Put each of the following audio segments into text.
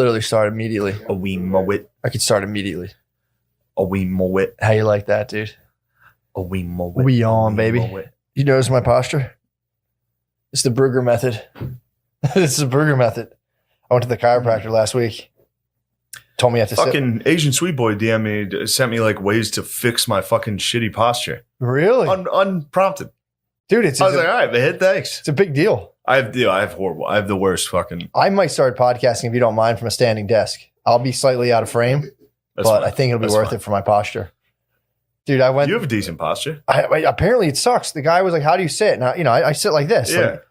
Literally start immediately. A wee mowit. I could start immediately. A wee mowit. How you like that, dude? A wee mowit. We on, baby. Mowit. You notice my posture? It's the Brugger method. It's the Brugger method. I went to the chiropractor last week. Told me I have to fucking Asian sweet boy DM me, sent me like ways to fix my fucking shitty posture. Really? Unprompted. Dude, I was like, all right, man, thanks. It's a big deal. I have the worst fucking. I might start podcasting if you don't mind from a standing desk. I'll be slightly out of frame, but fine. I think it'll be worth it for my posture. Dude, I went. You have a decent posture. Apparently, it sucks. The guy was like, "How do you sit?" And I sit like this. Yeah. Like,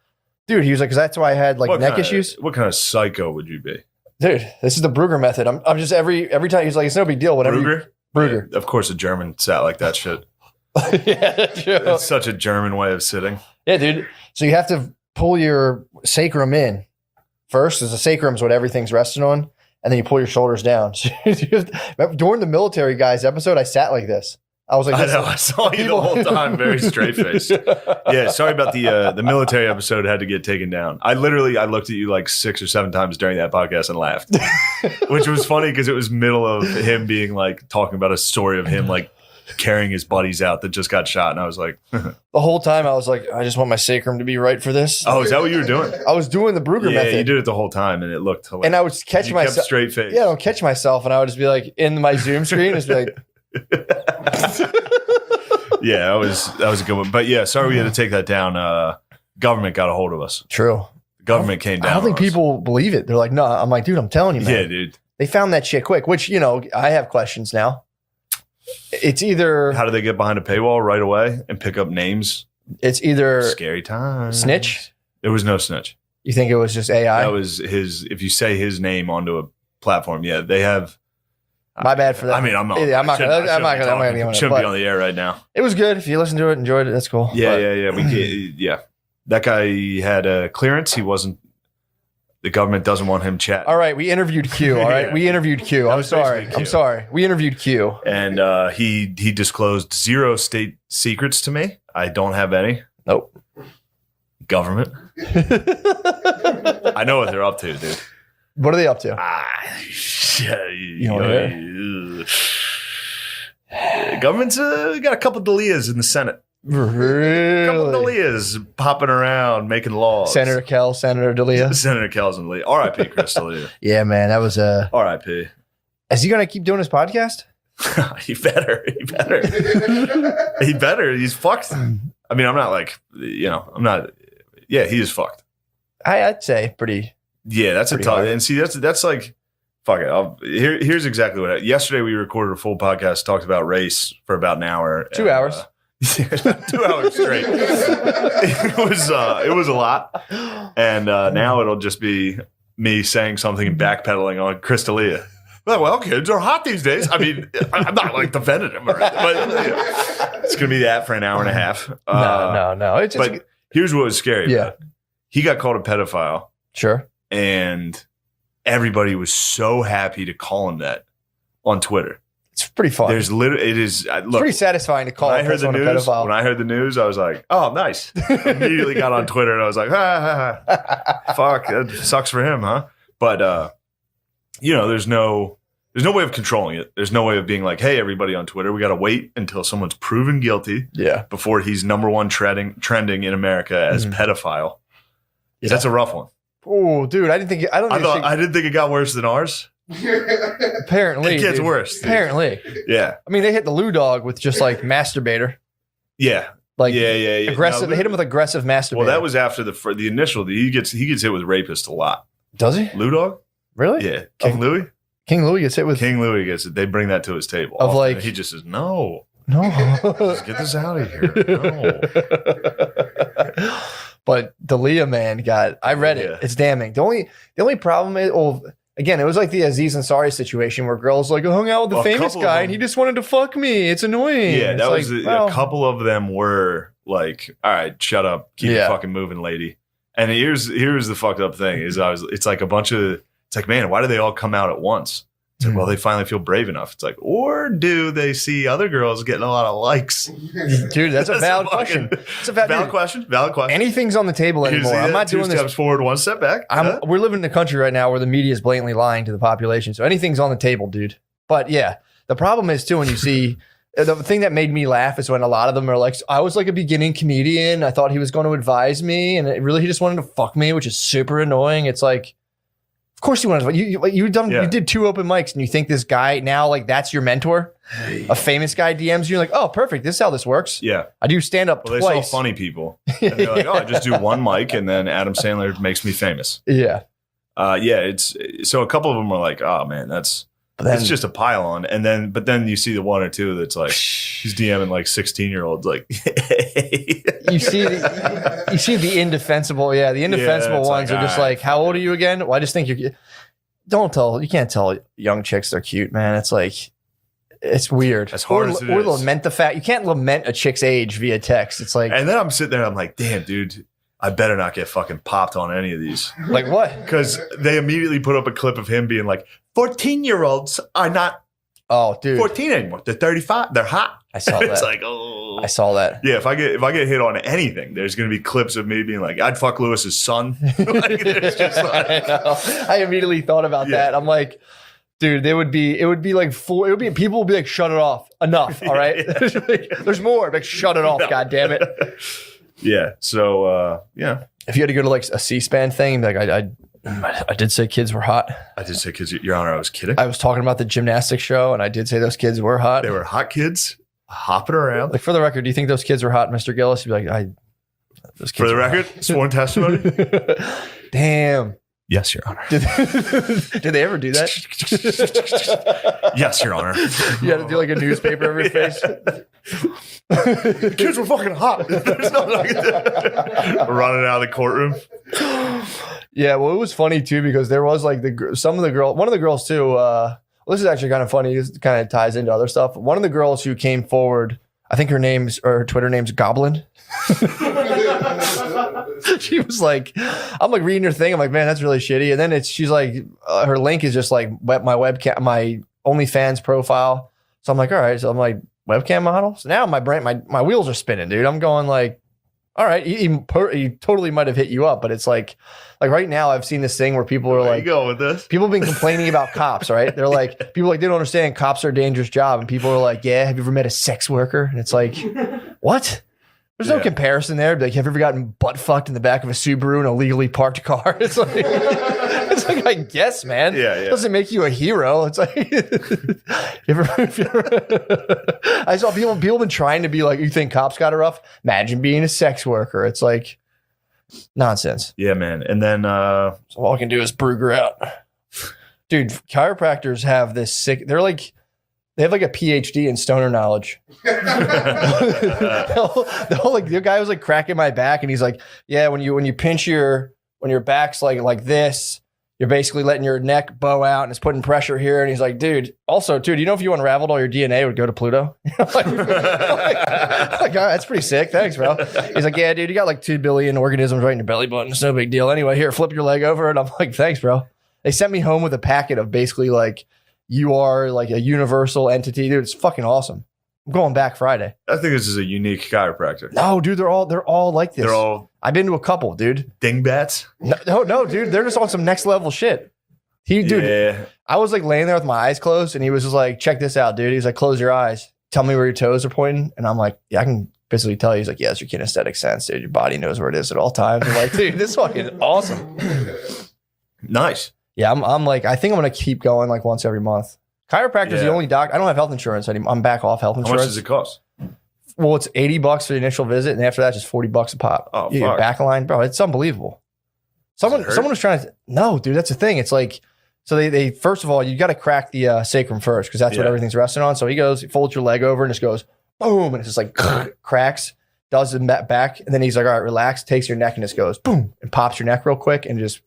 dude, he was like, "Because that's why I had like neck issues." What kind of psycho would you be? Dude, this is the Brugger method. I'm just every time he's like, "It's no big deal." Whatever. Brugger? Yeah, of course, a German sat like that shit. Yeah, true. It's such a German way of sitting. Yeah, dude. So you have to pull your sacrum in first, because the sacrum is what everything's resting on, and then you pull your shoulders down. So during the military guys episode, I sat like this. I was like, I know. I saw you the whole time, very straight faced. Yeah, sorry about the military episode had to get taken down. I looked at you like 6 or 7 times during that podcast and laughed, which was funny because it was middle of him being like talking about a story of him like carrying his buddies out that just got shot, and I was like, the whole time I was like, I just want my sacrum to be right for this. Oh, is that what you were doing? I was doing the Brugger method. Yeah, you did it the whole time, and it looked hilarious. And I would catch myself straight face. Yeah, I would catch myself, and I would just be like in my Zoom screen, just be like. Yeah, that was a good one. But yeah, sorry we had to take that down. Government got a hold of us. True. Government came down. I don't think people believe it. They're like, no. I'm like, dude, I'm telling you, man. Yeah, dude. They found that shit quick, which, I have questions now. It's either... How do they get behind a paywall right away and pick up names? It's either... Scary time. Snitch? There was no snitch. You think it was just AI? That was if you say his name onto a platform, yeah, they have... My bad for that. I mean, I'm not going to shouldn't be on the air right now. It was good. If you listened to it, enjoyed it, that's cool. Yeah. Yeah. That guy had a clearance. He wasn't. The government doesn't want him chatting. All right, we interviewed Q. All right, we interviewed Q. I'm sorry. We interviewed Q, and he disclosed 0 state secrets to me. I don't have any. Nope. Government. I know what they're up to, dude. What are they up to? Government's got a couple Delias in the Senate. Really? A couple Delias popping around, making laws. Senator Delia. Senator Kells and Lee. R.I.P. Chris D'Elia. Yeah, man, that was a... R.I.P. Is he going to keep doing his podcast? He better. He better. He's fucked. I mean, I'm not like, I'm not... Yeah, he is fucked. I'd say pretty... Yeah, that's pretty a tough... hard. And see, that's like... Fuck it. Here's exactly what happened. Yesterday we recorded a full podcast, talked about race for about an hour. 2 hours. 2 hours straight. It was a lot. And now it'll just be me saying something and backpedaling on Chris D'Elia. Well, kids are hot these days. I mean, I'm not like defending him, but it's going to be that for an hour and a half. No. It's just, but here's what was scary. Yeah. He got called a pedophile. Sure. And everybody was so happy to call him that on Twitter. It's pretty fun. It is. Look, it's pretty satifying to call someone a pedophile. When I heard the news, I was like, "Oh, nice!" Immediately got on Twitter and I was like, "Fuck, that sucks for him, huh?" But there's no way of controlling it. There's no way of being like, "Hey, everybody on Twitter, we got to wait until someone's proven guilty, before he's number one trending in America as pedophile." Yeah. That's a rough one. Oh, dude, I didn't think it got worse than ours. Apparently, it gets worse. Dude. Apparently, yeah. I mean, they hit the Lou Dog with just like masturbator. Yeah, like yeah. Aggressive. They hit him with aggressive masturbator. Well, that was after the initial. He gets hit with rapist a lot. Does he? Lou Dog? Really? Yeah. King Louis. King Louis gets hit with. King Louis gets it. They bring that to his table. Of often. like he just says no. Just get this out of here. No. But D'Elia, man, I read it. It's damning. The only problem is, again, it was like the Aziz Ansari situation where girls like hung out with the famous guy and he just wanted to fuck me. It's annoying. Yeah, that was a couple of them were like, all right, shut up, keep it fucking moving, lady. And here's the fucked up thing is it's like a bunch of, it's like, man, why do they all come out at once? It's like, well, they finally feel brave enough. It's like, or do they see other girls getting a lot of likes? Dude, that's a valid question. It's a valid question. Valid question. Anything's on the table anymore. I'm not doing this. 2 steps forward, 1 step back. We're living in a country right now where the media is blatantly lying to the population. So anything's on the table, dude. But yeah, the problem is too when you see the thing that made me laugh is when a lot of them are like, I was like a beginning comedian. I thought he was going to advise me, and he just wanted to fuck me, which is super annoying. It's like, of course you want to. You did 2 open mics, and you think this guy now like that's your mentor, a famous guy DMs you. You're like, oh, perfect. This is how this works. Yeah, I do stand up twice. They saw funny people, and they're like, oh, I just do 1 mic, and then Adam Sandler makes me famous. Yeah, It's so a couple of them are like, oh man, it's just a pile on, but then you see the 1 or 2 that's like he's DMing like 16-year-olds, like you see the indefensible, the indefensible ones are just like, how old are you again? Well, I just think you can't tell young chicks they're cute, man. It's like, it's weird. As hard as it is. Lament the fact you can't lament a chick's age via text. It's like, and then I'm sitting there, I'm like, damn, dude, I better not get fucking popped on any of these. Like what? Because they immediately put up a clip of him being like, 14-year-olds are not 14 anymore. They're 35. They're hot. I saw that. It's like, oh. I saw that. Yeah, if I get hit on anything, there's going to be clips of me being like, I'd fuck Lewis's son. Like, it's just like, I immediately thought about that. I'm like, dude, it would be like people would be like, shut it off. Enough. All right. There's more. Like, shut it off. No. God damn it. Yeah. So, yeah. If you had to go to like a C-SPAN thing, like I did say kids were hot. I did say kids, Your Honor, I was kidding. I was talking about the gymnastics show, and I did say those kids were hot. They were hot kids hopping around. Like, for the record, do you think those kids were hot, Mr. Gillis? You'd be like, those kids for the record, sworn testimony. Damn. Yes, Your Honor. Did they ever do that? Yes, Your Honor. You had to do like a newspaper over your face. The kids were fucking hot. There's nothing I can do. Running out of the courtroom. Yeah, well, it was funny too because there was like one of the girls too. This is actually kind of funny. This kind of ties into other stuff. One of the girls who came forward, I think her Twitter name's Goblin. She was like, I'm like reading her thing. I'm like, man, that's really shitty. And then she's like, her link is just like my webcam, my OnlyFans profile. So I'm like, all right. So I'm like, webcam model. So now my brain, my wheels are spinning, dude. I'm going like, all right. He totally might have hit you up, but it's like right now I've seen this thing where people are like, you go with this? People have been complaining about cops, right? They're like, people like, they don't understand cops are a dangerous job. And people are like, yeah, have you ever met a sex worker? And it's like, what? There's no comparison there. Like, have you ever gotten butt fucked in the back of a Subaru in a legally parked car? It's like, I guess, man. Yeah. It doesn't make you a hero. It's like, I saw people been trying to be like, you think cops got it rough? Imagine being a sex worker. It's like nonsense. Yeah, man. And then so all I can do is Brugger out. Dude, chiropractors have this sick, they have like a PhD in stoner knowledge. The guy was like cracking my back and he's like, yeah, when you pinch when your back's like this, you're basically letting your neck bow out and it's putting pressure here. And he's like, dude, also, do you know if you unraveled all your DNA, it would go to Pluto? like, all right, that's pretty sick. Thanks, bro. He's like, yeah, dude, you got like 2 billion organisms right in your belly button. It's no big deal. Anyway, here, flip your leg over. And I'm like, thanks, bro. They sent me home with a packet of basically like, you are like a universal entity, dude. It's fucking awesome. I'm going back Friday. I think this is a unique chiropractor. No, dude, they're all like this. I've been to a couple, dude. Dingbats? No, dude. They're just on some next level shit. Dude, I was like laying there with my eyes closed, and he was just like, "Check this out, dude." He's like, "Close your eyes. Tell me where your toes are pointing." And I'm like, "Yeah, I can basically tell you." He's like, "Yeah, it's your kinesthetic sense, dude. Your body knows where it is at all times." I'm like, dude, this is fucking awesome. Nice. Yeah, I'm like, I think I'm gonna keep going like once every month. Chiropractor's the only doc. I don't have health insurance anymore. I'm back off health insurance. How much does it cost? Well, it's $80 for the initial visit, and after that, just $40 a pop. Oh, your back line, bro. It's unbelievable. Someone was trying to. No, dude, that's the thing. It's like, so they first of all, you got to crack the sacrum first because that's what everything's resting on. So he folds your leg over and just goes boom, and it's just like cracks. Does the back, and then he's like, all right, relax. Takes your neck and just goes boom and pops your neck real quick, and just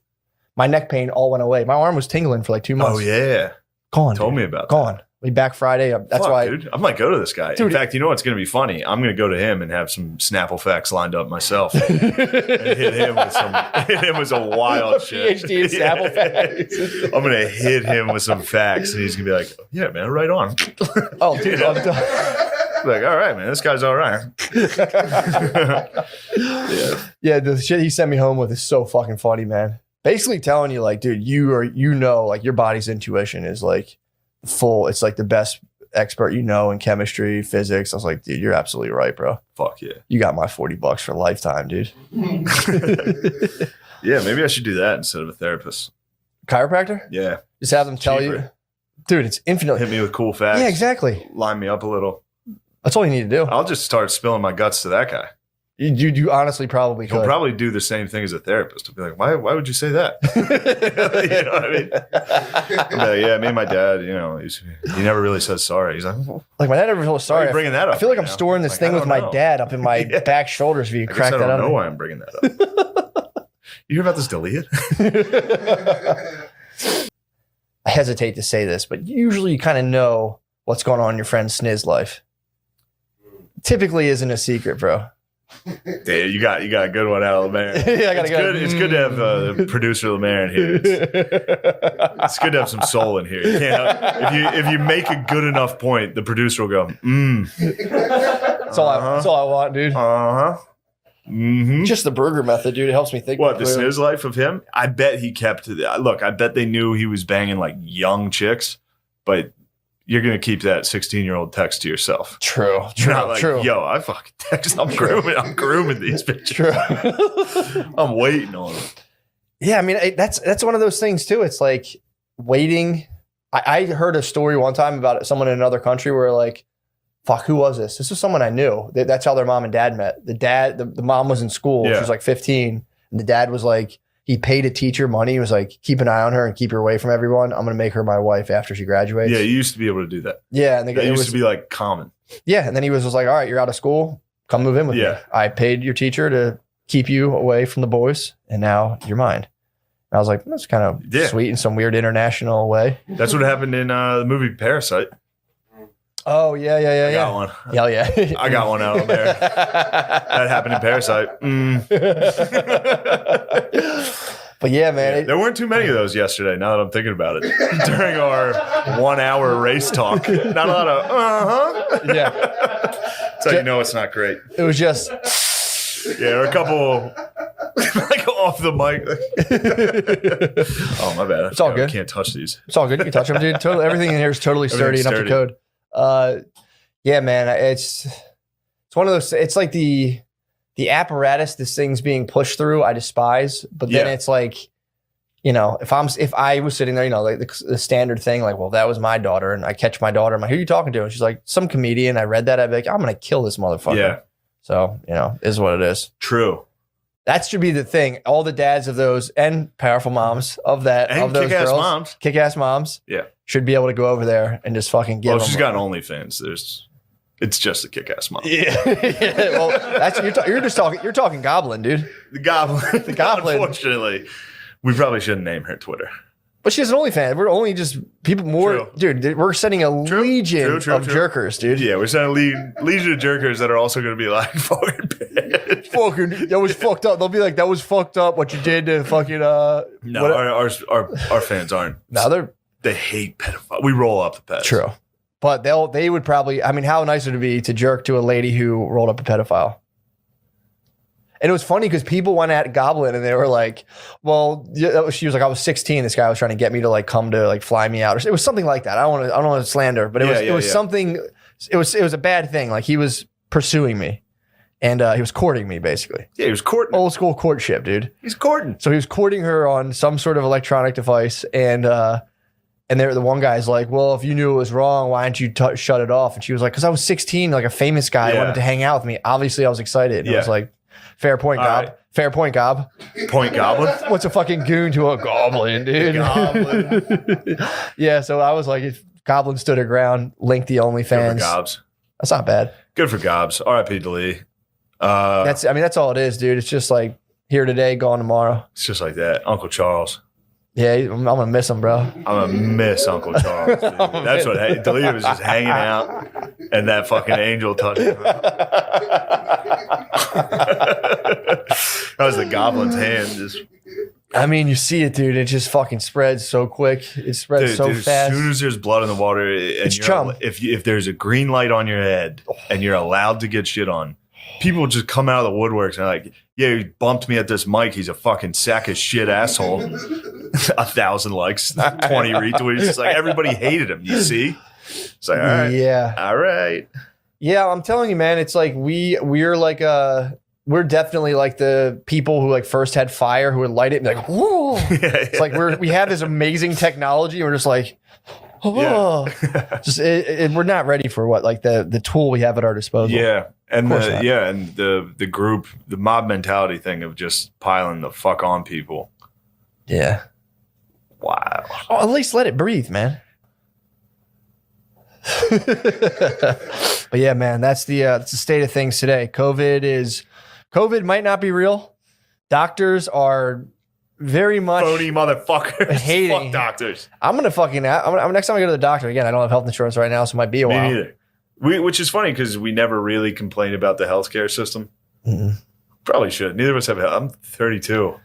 my neck pain all went away. My arm was tingling for like 2 months. Oh yeah. Gone. Told me about Gone. Be back Friday. That's why, dude. I might go to this guy. Dude, in fact, you know what's going to be funny? I'm going to go to him and have some Snapple facts lined up myself, and hit him with some wild shit. PhD in Snapple facts. I'm going to hit him with some facts, and he's going to be like, "Yeah, man, right on." Oh, dude, I'm done. Like, all right, man, this guy's all right. Yeah, the shit he sent me home with is so fucking funny, man. Basically telling you, like, dude, like your body's intuition is like full. It's like the best expert in chemistry, physics. I was like, dude, you're absolutely right, bro. Fuck yeah. You got my $40 for a lifetime, dude. Yeah, maybe I should do that instead of a therapist. Chiropractor? Yeah. Just have them tell you. Dude, it's infinitely. Hit me with cool facts. Yeah, exactly. Line me up a little. That's all you need to do. I'll just start spilling my guts to that guy. You honestly probably could. He'll probably do the same thing as a therapist. He'll be like, why would you say that? You know what I mean? I'm like, yeah, me and my dad, he never really says sorry. He's like, my dad never told us sorry. Why are you bringing that up? I feel like I'm storing this thing with my dad up in my back shoulders if you crack that up. I don't know why I'm bringing that up. You hear about this delete? I hesitate to say this, but usually you kind of know what's going on in your friend Sniz life. Typically isn't a secret, bro. Yeah, you got a good one out of Lemaire. Yeah, I got good. It's good to have the producer Lemaire in here. It's good to have some soul in here. You can't if you make a good enough point, the producer will go, That's all I want, dude. Mm-hmm. Just the Brugger method, dude. It helps me think. What, the Sniz life of him? I bet he kept look, I bet they knew he was banging like young chicks, but you're going to keep that 16-year-old text to yourself. True. Not like, yo, I fucking text. I'm grooming these bitches. True. I'm waiting on them. Yeah, I mean, that's one of those things too. It's like waiting. I heard a story one time about someone in another country where like, fuck, who was this? This was someone I knew. That's how their mom and dad met. The mom was in school. Yeah. She was like 15. And the dad was like, he paid a teacher money. He was like, keep an eye on her and keep her away from everyone. I'm going to make her my wife after she graduates. Yeah, you used to be able to do that. Yeah. And it used to be like common. Yeah. And then he was just like, all right, you're out of school. Come move in with me. I paid your teacher to keep you away from the boys. And now you're mine. And I was like, that's kind of sweet in some weird international way. That's what happened in the movie Parasite. Oh, yeah. I got one. Hell yeah. I got one out there. That happened in Parasite. But yeah, man. There weren't too many of those yesterday, now that I'm thinking about it. During our 1 hour race talk. Not a lot of, Yeah. That's how you know it's not great. It was just. Yeah, or a couple like off the mic. Oh, my bad. It's all good. I can't touch these. It's all good. You can touch them, dude. Totally, everything in here is totally sturdy and up to code. Yeah, man. It's one of those. It's like the apparatus this thing's being pushed through. I despise, but then it's like, if I was sitting there, like the standard thing, like, well, that was my daughter, and I catch my daughter. I'm like, who are you talking to? And she's like, some comedian. I read that. I'd be like, I'm gonna kill this motherfucker. Yeah. So is what it is. True. That should be the thing. All the dads of those and powerful moms of that and of those kick-ass girls, moms, kick-ass moms, should be able to go over there and just fucking give. Well, she's got OnlyFans. It's just a kick-ass mom. Yeah. Well, that's you're talking Goblin, dude. The Goblin. The Goblin. Unfortunately, we probably shouldn't name her Twitter. But she has an OnlyFans. We're only just people more, dude. We're sending a legion of jerkers, dude. Yeah, we're sending a legion of jerkers that are also going to be like, fucking bitch. Fucking, that was fucked up. They'll be like, that was fucked up. What you did to fucking No, our fans aren't. No, they hate pedophiles. We roll up the pets. True, but they would probably. I mean, how nice would it be to jerk to a lady who rolled up a pedophile? And it was funny because people went at Goblin and they were like, well, she was like, I was 16. This guy was trying to get me to like come to like fly me out. It was something like that. I don't want to slander, but it was something. It was a bad thing. Like he was pursuing me and he was courting me basically. Yeah, he was courting. Old school courtship, dude. He's courting. So he was courting her on some sort of electronic device and the one guy's like, well, if you knew it was wrong, why didn't you shut it off? And she was like, because I was 16, like a famous guy wanted to hang out with me. Obviously, I was excited. And I was like, fair point, Gob. Right. Fair point, Gob. Point Goblin? What's a fucking goon to a goblin, dude? Goblin. Yeah, so I was like, if Goblin stood her ground, linked the OnlyFans. Good for Gobs. That's not bad. Good for Gobs. R.I.P. to Lee. That's all it is, dude. It's just like here today, gone tomorrow. It's just like that. Uncle Charles. Yeah, I'm gonna miss him, bro. I'm gonna miss Uncle Charles. Dude. That's what Delia was just hanging out, and that fucking angel touched him. That was the goblin's hand. Just, I mean, you see it, dude. It just fucking spreads so quick. It spreads so fast. As soon as there's blood in the water, and it's chum. If there's a green light on your head and you're allowed to get shit on, people just come out of the woodworks and are like, yeah, he bumped me at this mic. He's a fucking sack of shit asshole. 1,000 likes, 20 retweets. It's like everybody hated him. You see? It's like, all right. Yeah. All right. Yeah, I'm telling you, man, it's like we're like we're definitely like the people who like first had fire who would light it and be like, whoa. It's like we have this amazing technology and we're just like, oh. Just we're not ready for what like the tool we have at our disposal. Yeah. And the group, the mob mentality thing of just piling the fuck on people. Yeah. Wow. Oh, at least let it breathe, man. But yeah, man, that's the state of things today. COVID might not be real. Doctors are very much phony motherfuckers. Hating. Fuck doctors. I'm next time I go to the doctor again. I don't have health insurance right now, so it might be a while. Me neither. Which is funny because we never really complain about the healthcare system. Mm-mm. Probably should. Neither of us have. I'm 32.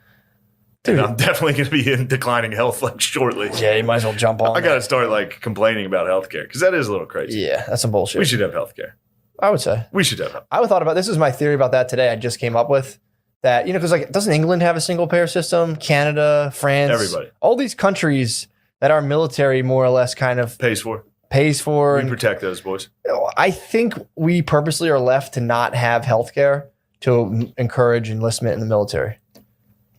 Dude, and I'm definitely going to be in declining health like shortly. Yeah, you might as well jump on. I got to start like complaining about healthcare because that is a little crazy. Yeah, that's some bullshit. We should have healthcare. I would say we should have health. I would thought about this. Is my theory about that today. I just came up with that. Because like, doesn't England have a single payer system? Canada, France, everybody, all these countries that our military more or less kind of pays for. We protect those boys. I think we purposely are left to not have healthcare to encourage enlistment in the military.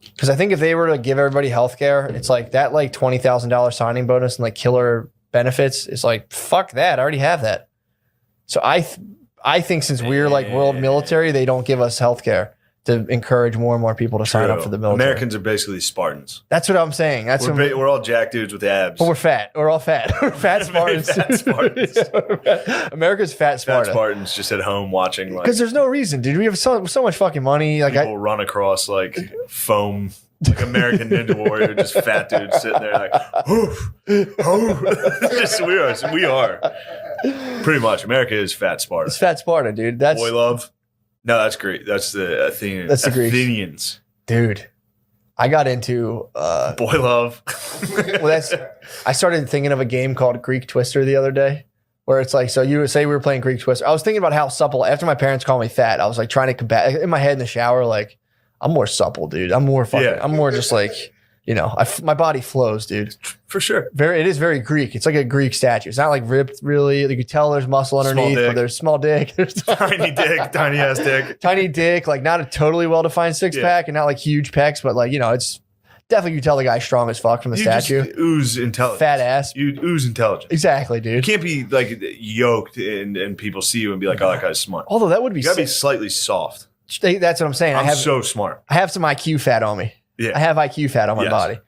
Because I think if they were to give everybody healthcare, it's like that like $20,000 signing bonus and like killer benefits. It's like, fuck that. I already have that. So I think since we're like world military, they don't give us healthcare to encourage more and more people to sign up for the military. Americans are basically Spartans. That's what I'm saying. We're all jack dudes with abs. But we're fat. We're all fat. We're fat Spartans. Fat Spartans. America's fat Sparta. Fat Spartans just at home watching. Because there's no reason, dude. We have so much fucking money. Like people run across like foam, like American Ninja Warrior, just fat dudes sitting there like, oof, just we are. Pretty much. America is fat Sparta. It's fat Sparta, dude. That's boy love. No, that's great. That's the Athenians. That's the Greeks. Athenians. Dude, I got into boy love. I started thinking of a game called Greek Twister the other day, where it's like, so you would say we were playing Greek Twister. I was thinking about how supple, after my parents called me fat, I was like trying to combat in my head in the shower, like, I'm more supple, dude. I'm more just like, my body flows, dude. For sure. It is very Greek. It's like a Greek statue. It's not like ripped really. You can tell there's muscle underneath, but there's small dick. There's tiny dick, tiny ass dick. Tiny dick, like not a totally well-defined six-pack and not like huge pecs, but like, it's definitely you tell the guy's strong as fuck from the statue. Just ooze intelligence. Fat ass. You ooze intelligence. Exactly, dude. You can't be like yoked and people see you and be like, oh, that guy's smart. Although that would be You gotta be slightly soft. That's what I'm saying. I'm so smart. I have some IQ fat on me. Yeah. I have IQ fat on my body.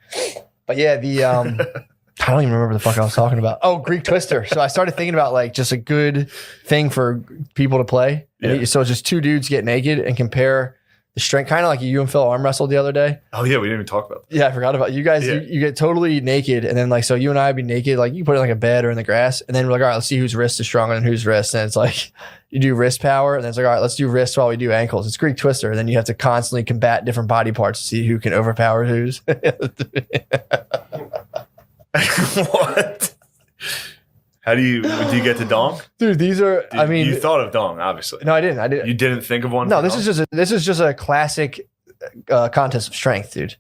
But yeah, I don't even remember the fuck I was talking about. Oh, Greek Twister. So I started thinking about like just a good thing for people to play. Yeah. So it's just two dudes get naked and compare the strength, kind of like you and Phil arm wrestled the other day. Oh yeah, we didn't even talk about that. Yeah, I forgot about you guys. Yeah. You get totally naked, and then like so you and I would be naked, like you put it in like a bed or in the grass, and then we're like, all right, let's see whose wrist is stronger than whose wrist. And it's like you do wrist power, and then it's like, all right, let's do wrists while we do ankles. It's Greek Twister, and then you have to constantly combat different body parts to see who can overpower whose. What? How do you get to dong? Dude, these are. You thought of dong, obviously. No, I didn't. You didn't think of one. No, this is just a classic contest of strength, dude.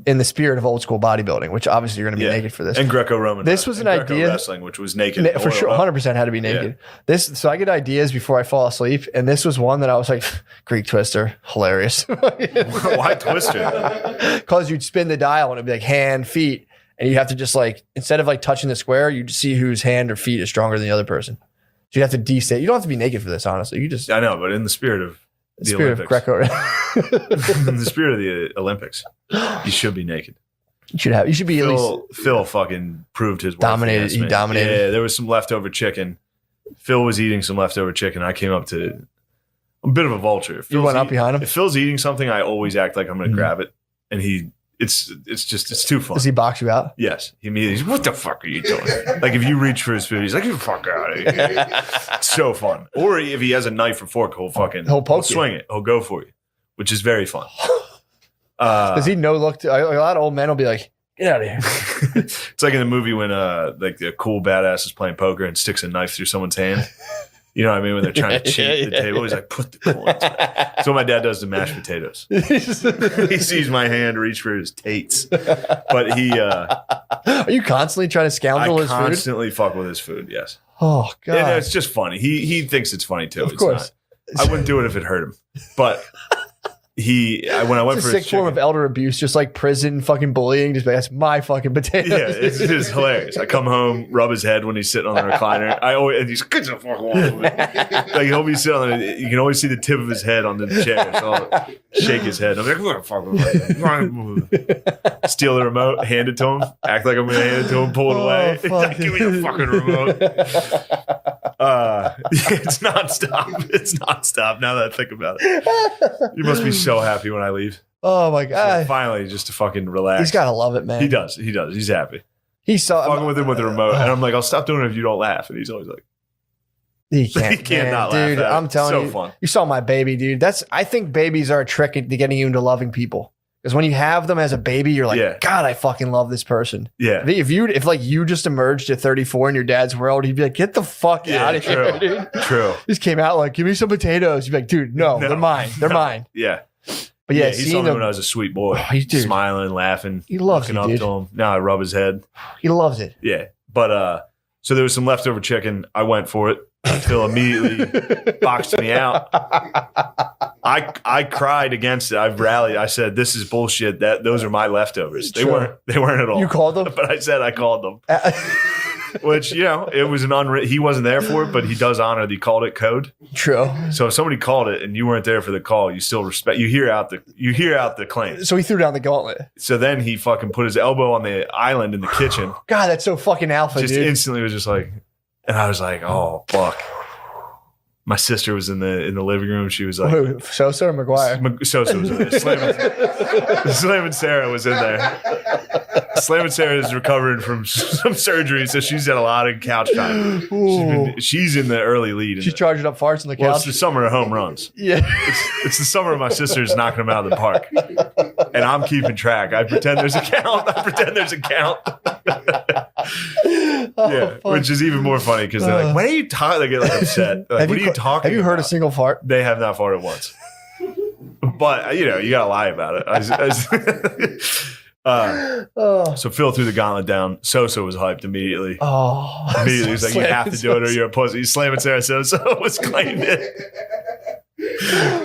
In the spirit of old school bodybuilding, which obviously you're going to be naked for this, and Greco-Roman. This was an idea. Wrestling, which was naked for sure, 100% had to be naked. Yeah. So I get ideas before I fall asleep, and this was one that I was like, Greek Twister, hilarious. Why Twister? Because you'd spin the dial and it'd be like hand, feet. And you have to just like, instead of like touching the square, you just see whose hand or feet is stronger than the other person. So you have to de-state. You don't have to be naked for this, honestly. I know, but in the spirit of the Olympics. Of Greco. In the spirit of the Olympics, you should be naked. You should be at least. Phil fucking proved his worth. He dominated. Yeah, there was some leftover chicken. Phil was eating some leftover chicken. I came up to a bit of a vulture. You went up behind him? If Phil's eating something, I always act like I'm going to grab it. And he it's too fun. Does he box you out? Yes. He immediately, what the fuck are you doing? Like if you reach for his food, he's like, get the fuck out of here. It's so fun. Or if he has a knife or fork, he'll swing it. He'll go for you, which is very fun. Does he no look? A lot of old men will be like, get out of here. It's like in the movie when like the cool badass is playing poker and sticks a knife through someone's hand. You know what I mean? When they're trying to cheat the table, he's like, put the coins back. That's what my dad does to mashed potatoes. He sees my hand reach for his tates. But he... Are you constantly trying to scoundrel his food? I constantly fuck with his food, yes. Oh, God. And it's just funny. He thinks it's funny, too. Of course. I wouldn't do it if it hurt him. But... when I went it's for a sick form of elder abuse, just like prison fucking bullying. Just like, that's my fucking potatoes. Yeah, it's just hilarious. I come home, rub his head when he's sitting on the recliner. And he's get the fuck off of it. Like he'll be sitting on it. You can always see the tip of his head on the chair. So I'll shake his head. I'm like, what the fuck? Steal the remote, hand it to him, act like I'm gonna hand it to him, pull it away. Like, give me the fucking remote. It's nonstop. It's nonstop. Now that I think about it, you must be so happy when I leave. Oh my God! So finally, just to fucking relax. He's gotta love it, man. He does. He's happy. He saw fucking with him with the remote, and I'm like, I'll stop doing it if you don't laugh. And he's always like, he can't man, not laugh. Dude, I'm telling you, fun. You saw my baby, dude. I think babies are a trick to getting you into loving people. Because when you have them as a baby, you're like, God, I fucking love this person. Yeah. If you just emerged at 34 in your dad's world, he'd be like, get the fuck out of here, dude. True. Just came out like, give me some potatoes. You'd be like, dude, no. They're mine. They're mine. Yeah. But yeah, he saw me when I was a sweet boy. Smiling, laughing. He loves looking up to him. Now I rub his head. He loves it. Yeah. But so there was some leftover chicken. I went for it. Phil immediately boxed me out. I cried against it. I've rallied. I said, "This is bullshit. Those are my leftovers. They weren't at all." You called them, but I said I called them. Which it was an he wasn't there for it, but he does honor the called it code. True. So if somebody called it and you weren't there for the call, you still respect. You hear out the claim. So he threw down the gauntlet. So then he fucking put his elbow on the island in the kitchen. God, that's so fucking alpha, just dude. Instantly was just like, and I was like, oh fuck. My sister was in the living room. She was like, who, Sosa or McGuire? Sosa was in there. Slam and Sarah was in there. Slam and Sarah is recovering from some surgery, so she's had a lot of couch time. She's in the early lead. She's charging up farts on the couch. Well, it's the summer of home runs. Yeah. It's the summer of my sisters knocking them out of the park. And I'm keeping track. I pretend there's a count. Yeah, which is even more funny because they're like, when are you talking? They get like upset. Like, what are you talking Have you heard about? a single fart? They have not farted once. But, you got to lie about it. So Phil threw the gauntlet down. Sosa was hyped immediately. Immediately. He's like, you have to do it or you're a pussy. He's slamming Sarah. Sosa was claimed it.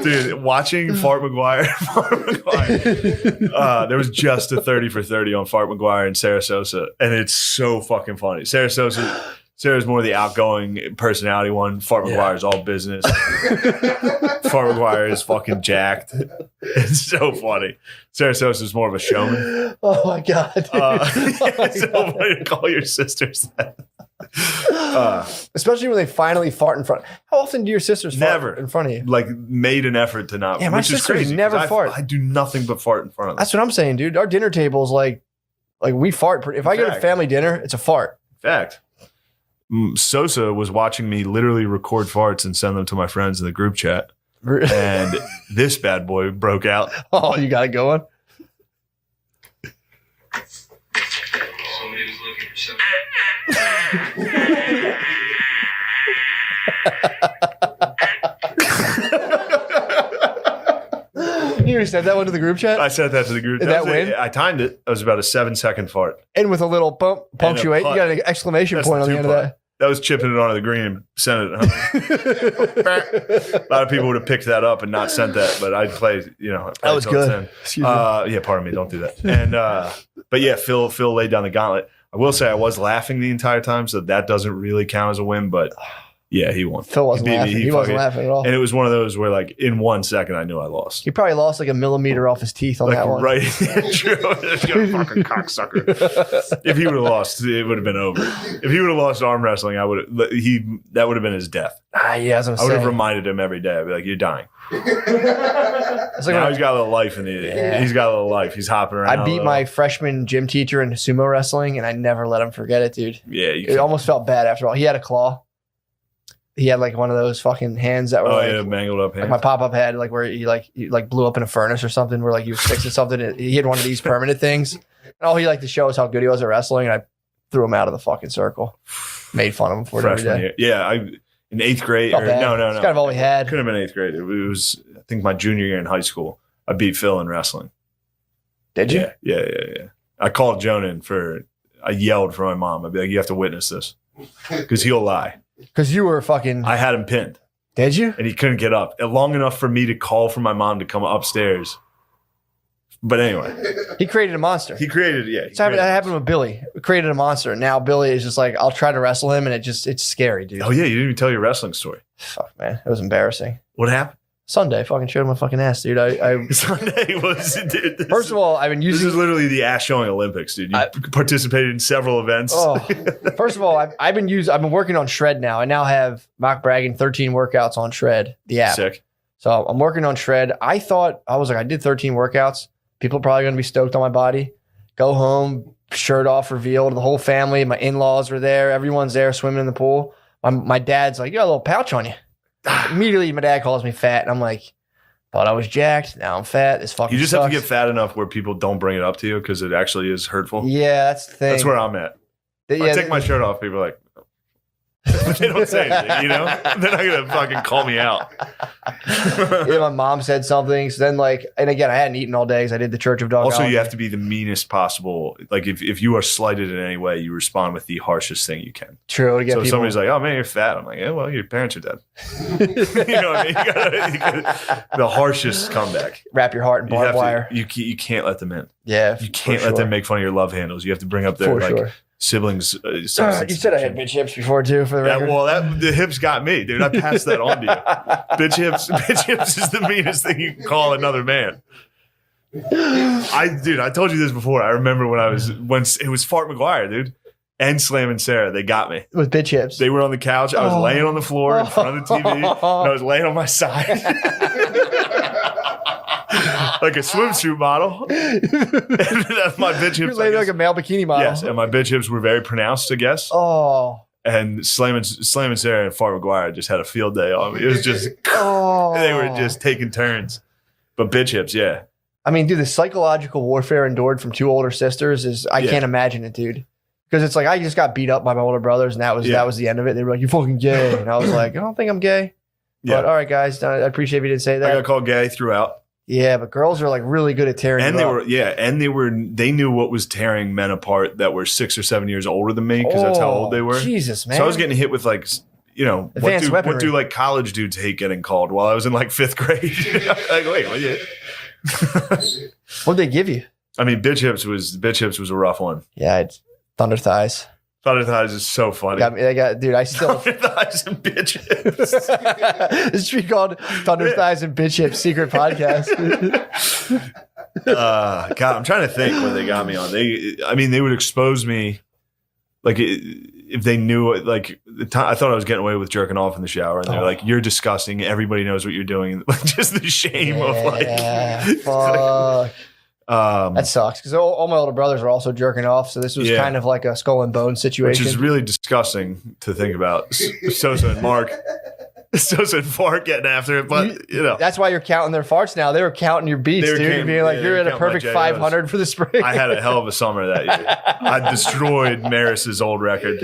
Dude, watching Fart McGuire, there was just a 30 for 30 on Fart McGuire and Sarah Sosa, and it's so fucking funny. Sarah's more the outgoing personality one. Fart McGuire is all business. Fart McGuire is fucking jacked. It's so funny. Sarah Sosa is more of a showman. Oh my God. It's so funny to call your sisters that. Especially when they finally fart in front. How often do your sisters fart in front of you? Like made an effort to not. Yeah, my sisters never fart. I do nothing but fart in front of them. That's what I'm saying, dude. Our dinner table is like we fart. If I go to family dinner, it's a fart. Fact. Sosa was watching me literally record farts and send them to my friends in the group chat. And this bad boy broke out. Oh, you got it going? Somebody was looking for something. You said that one to the group chat? I said that to the group chat. I timed it. It was about a 7-second fart. And with a little punctuate, you got an exclamation point on the end of that. That was chipping it onto the green and sent it. A lot of people would have picked that up and not sent that, but I'd play, that was good. Excuse me. Yeah, pardon me. Don't do that. And, but yeah, Phil laid down the gauntlet. I will say I was laughing the entire time, so that doesn't really count as a win, but Yeah, he won. Phil wasn't He beat me. laughing. He wasn't fucking- laughing at all. And it was one of those where, like, in 1 second, I knew I lost. He probably lost like a millimeter off his teeth on Like, that one. right. True. You fucking cocksucker. If he would have lost, it would have been over. If he would have lost arm wrestling, that would have been his death. Yeah, that's what I I'm would have saying. reminded him every day. I'd be like, you're dying. It's like Now when he's got a little life he's got a little life. He's hopping around. I beat my freshman gym teacher in sumo wrestling, and I never let him forget it, dude. Yeah, It almost felt bad after all. He had a claw. He had like one of those fucking hands that were mangled up like hand. my pop-up head, like where he blew up in a furnace or something, where like he was fixing something. He had one of these permanent things. And all he liked to show us how good he was at wrestling, and I threw him out of the fucking circle. Made fun of him for it every Freshman day. year. Yeah, in 8th grade. Felt bad. No. It's kind of all we had. Could have been 8th grade. It was, I think, my junior year in high school. I beat Phil in wrestling. Did you? Yeah. I called Jonah in I yelled for my mom. I'd be like, you have to witness this. Because he'll lie. Because you were fucking. I had him pinned. Did you? And he couldn't get up. Long enough for me to call for my mom to come upstairs. But anyway. He created a monster. He created, yeah. That happened with Billy. We created a monster. Now Billy is just like, I'll try to wrestle him, and it's scary, dude. Oh, yeah. You didn't even tell your wrestling story. Fuck, man. It was embarrassing. What happened? Sunday, fucking showed him my fucking ass, dude. I Sunday was, dude. First of all, I've been This using. is literally the ass showing Olympics, dude. You participated in several events. Oh, first of all, I've been working on Shred now. I now have mock bragging 13 workouts on Shred, the app. Sick. So I'm working on Shred. I did 13 workouts. People are probably going to be stoked on my body. Go home, shirt off, revealed. The whole family, my in-laws were there. Everyone's there swimming in the pool. My dad's like, you got a little pouch on you. Immediately, my dad calls me fat, and I'm like, thought I was jacked. Now I'm fat. This fucking You just sucks. have to get fat enough where people don't bring it up to you because it actually is hurtful. Yeah, that's the thing. That's where I'm at. If I take my shirt off, people are like, they don't say anything, you know? They're not going to fucking call me out. Yeah, my mom said something. So then, and again, I hadn't eaten all day because I did the Church of Dog. Also, you have to be the meanest possible. Like, if you are slighted in any way, you respond with the harshest thing you can. True. To get So if people. somebody's like, oh, man, you're fat. I'm like, yeah, well, your parents are dead. You know what I mean? You gotta, the harshest comeback. Wrap your heart in barbed wire. You can't let them in. Yeah. You can't let them make fun of your love handles. You have to bring up their, siblings. You said I had bitch hips before, too, for the record. The hips got me, dude. I passed that on to you. Bitch hips is the meanest thing you can call another man. I told you this before. I remember when it was Fart McGuire, dude, and Slam and Sarah. They got me with bitch hips. They were on the couch. I was laying on the floor in front of the TV, and I was laying on my side. Like a swimsuit model. And my bitch hips. You're laying like a male bikini model. Yes, and my bitch hips were very pronounced, I guess. Oh. And Slam and Sarah and Fart McGuire just had a field day on me. It was just, they were just taking turns. But bitch hips, yeah. I mean, dude, the psychological warfare endured from two older sisters I can't imagine it, dude. Because it's like I just got beat up by my older brothers, and that was the end of it. They were like, "You fucking gay," and I was like, "I don't think I'm gay." But all right, guys, I appreciate if you didn't say that. I got called gay throughout. Yeah, but girls are like really good at tearing. And they knew what was tearing men apart that were 6 or 7 years older than me because that's how old they were. Jesus, man. So I was getting hit with what weaponry. do like college dudes hate getting called while I was in like 5th grade? Like, wait, what? What'd they give you? I mean, bitch hips was a rough one. Yeah, it's thunder thighs. Thunder thighs is so funny. Dude, I still Thunder thighs and bitch hips. This should be called Thunder Thighs and Bitch Hips Secret Podcast. God, I'm trying to think what they got me on. They would expose me, like if they knew, like I thought I was getting away with jerking off in the shower, and they're like, "You're disgusting. Everybody knows what you're doing." Like just the shame of like, fuck. That sucks because all my older brothers are also jerking off, so this was kind of like a skull and bone situation, which is really disgusting to think about. Sosa and Mark. Sosa and Fart getting after it, but that's why you're counting their farts now. They were counting your beats, dude. Being like, you're at a perfect 500 for the spring. I had a hell of a summer that year. I destroyed Maris's old record.